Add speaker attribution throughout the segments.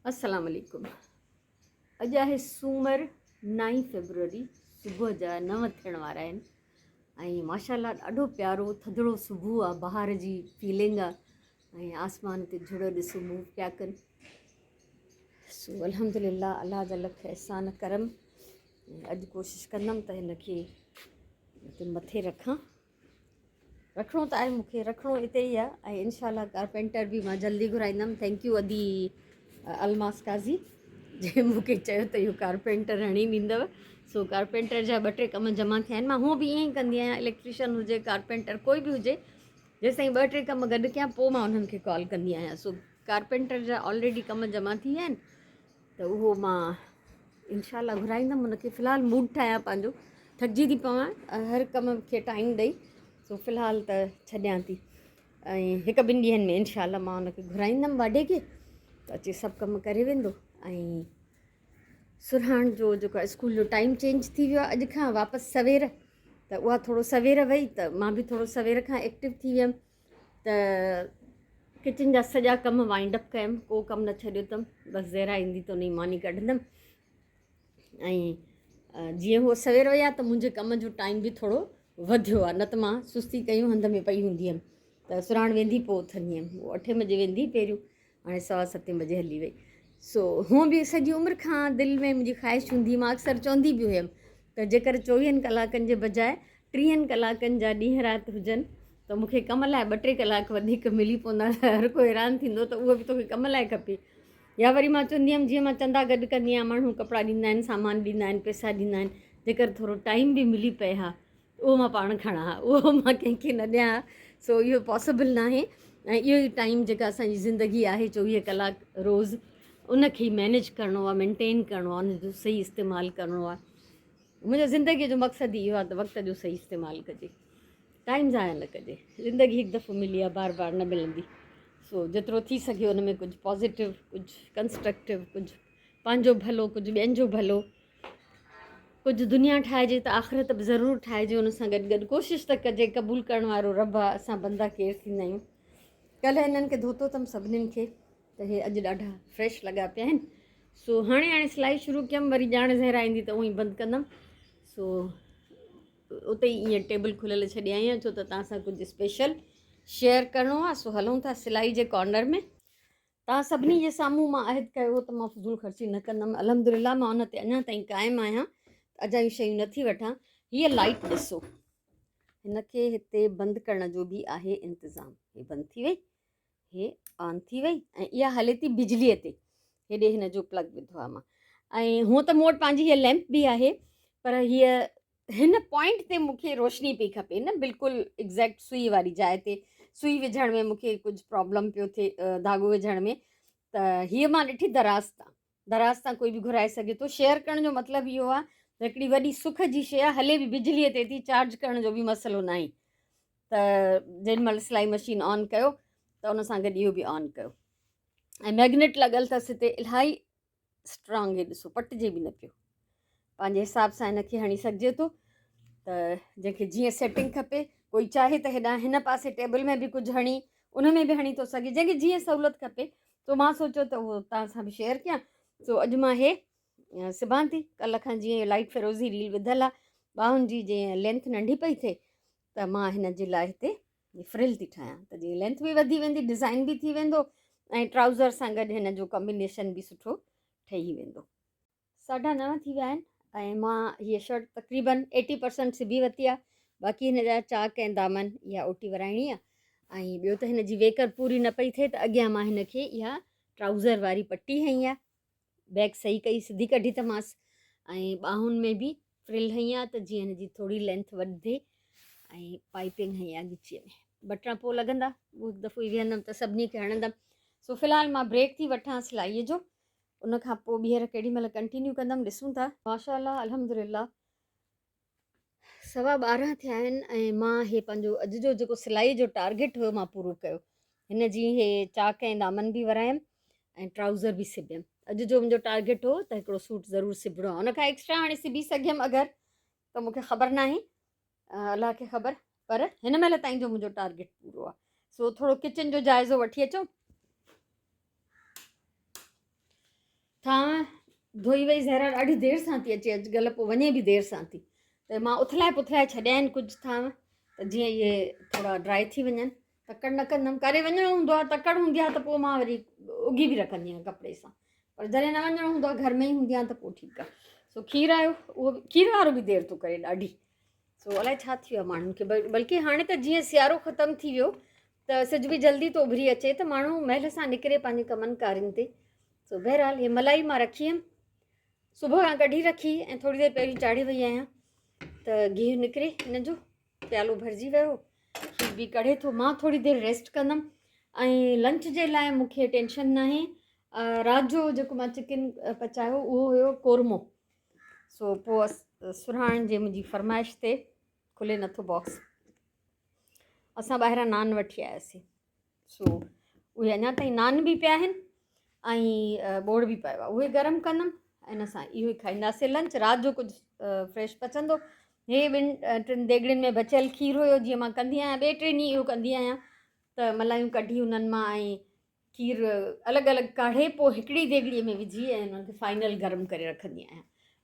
Speaker 1: अस्सलाम वालेकुम। अॼु आहे सूमर 9 फेबरवरी, सुबुह जा 9 थियण वारा आहिनि ऐं माशाल्लाह ॾाढो प्यारो थधिड़ो सुबुह आहे, बहार जी फीलिंग आहे ऐं आसमान ते झुड़ ॾिसो मूव पिया कनि। सो अल्हम्दुलिल्लाह, अलाह जा लख एहसान करम। अॼु कोशिशि कंदमि त हिनखे हिते मथे रखां। रखिणो त आहे मूंखे, रखिणो हिते ई आहे ऐं इनशाला कारपेंटर बि मां जल्दी घुराईंदमि। थैंक यू अदी अलमास काज़ी जंहिं मूंखे चयो त इहो कारपेंटर हणी ॾींदव। सो कारपेंटर जा 2-3 कम जमा थिया आहिनि। मां हूअं बि ईअं ई कंदी आहियां, इलेक्ट्रीशियन हुजे कारपेंटर कोई बि हुजे, जेसिताईं 2-3 कम गॾु कयां पोइ मां उन्हनि खे कॉल कंदी आहियां। सो कारपेंटर जा ऑलरेडी कम जमा थी विया आहिनि त उहो मां इनशाला घुराईंदमि। हुनखे फ़िलहालु मूड ठाहियां पंहिंजो, थकिजी थी पवां हर कम खे टाइम ॾेई। सो फ़िलहालु त छॾियां थी ऐं 1-2 ॾींहंनि में इनशाला मां हुनखे घुराईंदमि वाढे खे, त अची सभु कमु करे वेंदो। ऐं सुरहाण जो जेको आहे स्कूल जो टाइम चेंज थी वियो आहे अॼु खां वापसि सवेर, त उहा थोरो सवेर वई त मां बि थोरो सवेर खां एक्टिव थी वियमि। त किचन जा सॼा कम वाइंड अप कयमि, को कमु न छॾियो अथमि। बसि ज़हरा ईंदी त उन जी मानी कढंदमि ऐं जीअं उहो सवेर विया त मुंहिंजे कम जो टाइम बि थोरो वधियो आहे, न त मां सुस्ती कयूं हंध में पई हूंदी हुअमि। त सुराण वेंदी पोइ उथंदी हुअमि, उहो 8 बजे वेंदी पहिरियों, हाणे 7:15 बजे हली वई। सो हूअं बि सॼी उमिरि खां दिलि में मुंहिंजी ख़्वाहिश हूंदी, मां अक्सर चवंदी बि हुयमि त जेकर 24 कलाकनि जे बजाए 30 कलाकनि जा ॾींहं राति हुजनि त मूंखे कम लाइ 2-3 कलाक वधीक मिली पवंदा। हर कोई हैरान थींदो त उहो बि तोखे कम लाइ खपे। या वरी मां चवंदी हुअमि जीअं मां चंदा गॾु कंदी आहियां, माण्हू कपिड़ा ॾींदा आहिनि, सामान ॾींदा आहिनि, पैसा ॾींदा आहिनि, जेकर थोरो टाइम बि मिली पए हा उहो मां पाण खणा, उहो मां कंहिंखे न ॾियां। सो इहो पॉसिबल न आहे ऐं इहो ई टाइम जेका असांजी ज़िंदगी आहे 24 कलाक रोज़ु, उनखे मैनेज करिणो आहे, मेंटेन करिणो आहे, उनजो सही इस्तेमालु करिणो आहे। मुंहिंजो ज़िंदगीअ जो मक़सदु इहो आहे त वक़्त जो सही इस्तेमालु कजे, टाइम ज़ाया न कजे। ज़िंदगी हिकु दफ़ो मिली आहे, बार बार न मिलंदी। सो जेतिरो थी सघे हुन में कुझु पॉज़िटिव, कुझु कंस्ट्रक्टिव, कुझु पंहिंजो भलो, कुझु ॿियनि जो भलो, कुझु दुनिया ठाहिजे त आख़िरत बि ज़रूरु ठाहिजे। हुन सां गॾु गॾु कोशिशि त कजे, क़बूलु करण वारो रब आहे, असां बंदा केरु थींदा आहियूं। कल्ह हिननि खे धोतो अथमि सभिनीनि खे, त हे अॼु ॾाढा फ्रेश लॻा पिया आहिनि। सो हाणे सिलाई शुरू कयमि, वरी ॼाण ज़हरा ईंदी त उहो ई बंदि कंदमि। सो उते ई ईअं टेबल खुलियल छॾे आई आहियां, छो त तव्हां सां कुझु स्पेशल शेयर करिणो आहे। सो हलूं था सिलाई जे कॉर्नर में। तव्हां सभिनी जे साम्हूं मां अहिद कयो त मां फज़ूल ख़र्ची न कंदमि। अल्हम्दुलिल्लाह मां उन ते अञा ताईं क़ाइमु आहियां, अजायूं शयूं नथी वठां। हीअ लाइट ॾिसो, हिनखे हिते बंदि करण जो बि आहे इंतज़ाम। हे बंदि थी वई, हे ऑन थी वई ऐं इहा हले थी बिजलीअ ते। हेॾे हिन जो प्लग विधो आहे मां। ऐं हूअं त मूं वटि पंहिंजी हीअ लैंप बि आहे, पर हीअ हिन पॉइंट ते मूंखे रोशनी पई खपे न, बिल्कुलु एग्ज़ैक्ट सुई वारी जाइ ते। सुई विझण में मूंखे कुझु प्रॉब्लम पियो थिए, धाॻो विझण में। त हीअ मां ॾिठी दराज़ तां कोई बि घुराए सघे थो। शेयर करण जो मतिलबु इहो आहे त हिकिड़ी वॾी सुख जी शइ आहे, हले बि बिजलीअ ते थी, चार्ज करण जो बि मसइलो न आहे। त जेॾीमहिल सिलाई मशीन ऑन कयो त उन सां गॾु इहो बि ऑन कयो ऐं मैग्नेट लॻल अथसि हिते इलाही स्ट्रॉन्ग। हे ॾिसो पटिजे बि न पियो, पंहिंजे हिसाब सां हिनखे हणी सघिजे थो। त जंहिंखे जीअं सेटिंग खपे, कोई चाहे त हेॾां हिन पासे टेबल में बि कुझु हणी उन में बि हणी थो सघे, जंहिंखे जीअं सहूलियत खपे। तो मां सोचियो त उहो तव्हां सां बि शेयर कयां। सो अॼु मां हे सिबां थी। कल्ह खां जीअं लाइट फिरोज़ी रील विधल आहे, ॿाहुनि जी जीअं लेंथ नंढी पई थिए त मां हिन जे लाइ हिते फ्रिल थी ठाहियां, त जीअं लेंथ बि वधी वेंदी, डिज़ाइन बि थी वेंदो ऐं ट्राउज़र सां गॾु हिन जो कॉम्बिनेशन बि सुठो ठही वेंदो। 9:30 थी विया आहिनि ऐं मां हीअ शर्ट तक़रीबन 80% सिबी वरिती आहे। बाक़ी हिन जा चाक ऐं दामन इहा ओटी वराइणी आहे। ऐं ॿियो त हिन जी वेकर पूरी न पई थिए त अॻियां मां हिनखे इहा ट्राउज़र वारी पटी हई आहे, बैक सही कई, सिधी कढी त मांसि ऐं ॿाहुनि में बि फ्रिल हई आहे त जीअं हिन जी थोरी लेंथ वधे ऐं पाइपिंग हई आहे ॻिचीअ में। बटण पोइ लॻंदा, उहो हिकु दफ़ो ई वेहंदमि त सभिनी खे हणंदमि। सो फ़िलहालु मां ब्रेक थी वठां सिलाईअ जो, उन खां पोइ ॿीहर केॾी महिल कंटिन्यू कंदमि, ॾिसूं था। माशाअल्लाह अल्हम्दुलिल्लाह 12:15 थिया आहिनि ऐं मां हे पंहिंजो अॼु जो जेको सिलाई जो टारगेट हुयो मां पूरो कयो। हिन जी हे चाक ऐं दामन बि वरायमि ऐं ट्राउज़र बि सिबियमि। अॼु जो मुंहिंजो टारगेट हो त हिकिड़ो सूट ज़रूरु सिबणो आहे, उनखां एक्स्ट्रा हाणे सिबी सघियमि अगरि त मूंखे ख़बर न आहे, अलाह खे ख़बर, पर हिन महिल ताईं जो मुंहिंजो टारगेट पूरो आहे। सो थोरो किचन जो जाइज़ो वठी अचो। थां धोई वई ज़हरा ॾाढी देरि सां थी अचे अॼुकल्ह, पोइ वञे बि देरि सां थी, त मां उथलाए पुथलाए छॾिया आहिनि कुझु थांव, त जीअं इहे थोरा ड्राई थी वञनि। तकड़ि न कंदमि, काॾे वञिणो हूंदो आहे तकड़ि हूंदी आहे त पोइ मां वरी उगी बि रखंदी आहियां कपिड़े सां, पर जॾहिं न वञिणो हूंदो आहे घर में ई हूंदी आहे त पोइ ठीकु आहे। सो खीरु आयो, उहो खीर वारो बि देरि थो करे ॾाढी। सो अलाए छा थी वियो आहे माण्हुनि खे, बल्कि हाणे त जीअं सियारो ख़तमु थी वियो त सिज बि जल्दी थो उभरी अचे, त माण्हू महिल सां निकिरे पंहिंजे कमनि कारियुनि ते। सो बहरहाल हे मलाई मां रखी हुयमि, सुबुह खां कढी रखी ऐं थोरी देरि पहिरीं चाढ़े वई आहियां त गिहु निकिरे हिन जो, प्यालो भरिजी वियो, खीर बि कढे थो। मां थोरी देरि रेस्ट कंदमि, ऐं लंच जे लाइ मूंखे टेंशन न आहे। राति जो जेको मां चिकन पचायो उहो हुयो कोरमो। सो पोइ सुराण जे मुंहिंजी फरमाइश ते खुले नथो बॉक्स, असां ॿाहिरां नान वठी आयासीं। सो उहे अञा ताईं नान बि पिया आहिनि ऐं बोड़ बि पियो आहे, उहे गरम कंदमि ऐं इन सां इहो ई खाईंदासीं लंच। राति जो कुझु फ्रेश पचंदो। हे 2-3 देॻड़ियुनि में बचियल खीर हुयो, जीअं मां कंदी आहियां 2-3 ॾींहं इहो कंदी आहियां, त मलायूं कढी उन्हनि मां ऐं खीर अलॻि अलॻि काढ़े पोइ हिकिड़ी देॻड़ीअ में विझी ऐं उन्हनि खे फाइनल गरम करे रखंदी आहियां।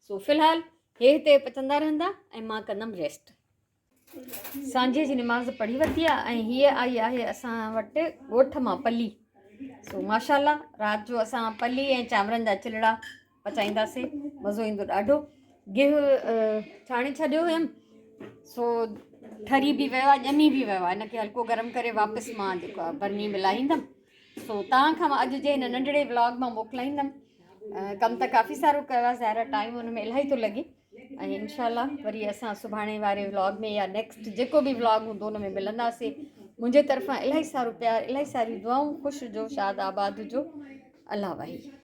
Speaker 1: सो फ़िलहालु हे हिते पचंदा रहंदा ऐं मां कंदमि रेस्ट। सांझे जी निमाज़ पढ़ी वरिती आहे ऐं हीअ आई आहे असां वटि ॻोठ मां पली। सो माशाल्लाह राति जो असां पली ऐं चांवरनि जा चिलड़ा पचाईंदासीं, मज़ो ईंदो ॾाढो। गिहु छाणे छॾियो हुयमि, सो ठरी बि वियो आहे, ॼमी बि वियो आहे, हिनखे हल्को गरम करे वापसि मां जेको आहे बरनी में लाहींदमि। सो तव्हां खां मां अॼु जे हिन नंढिड़े व्लॉग मां मोकिलाईंदमि। कमु त काफ़ी सारो कयो आहे, ज़ाहिर टाइम हुन में इलाही थो लॻे, ऐं इनशाला वरी असां सुभाणे वारे व्लॉग में या नेक्स्ट जेको बि व्लॉग हूंदो हुन में मिलंदासीं। मुंहिंजे तरफ़ां इलाही सारो प्यार, इलाही सारी दुआऊं, ख़ुशि हुजो, शाद आबाद हुजो, अल्लाह वाही।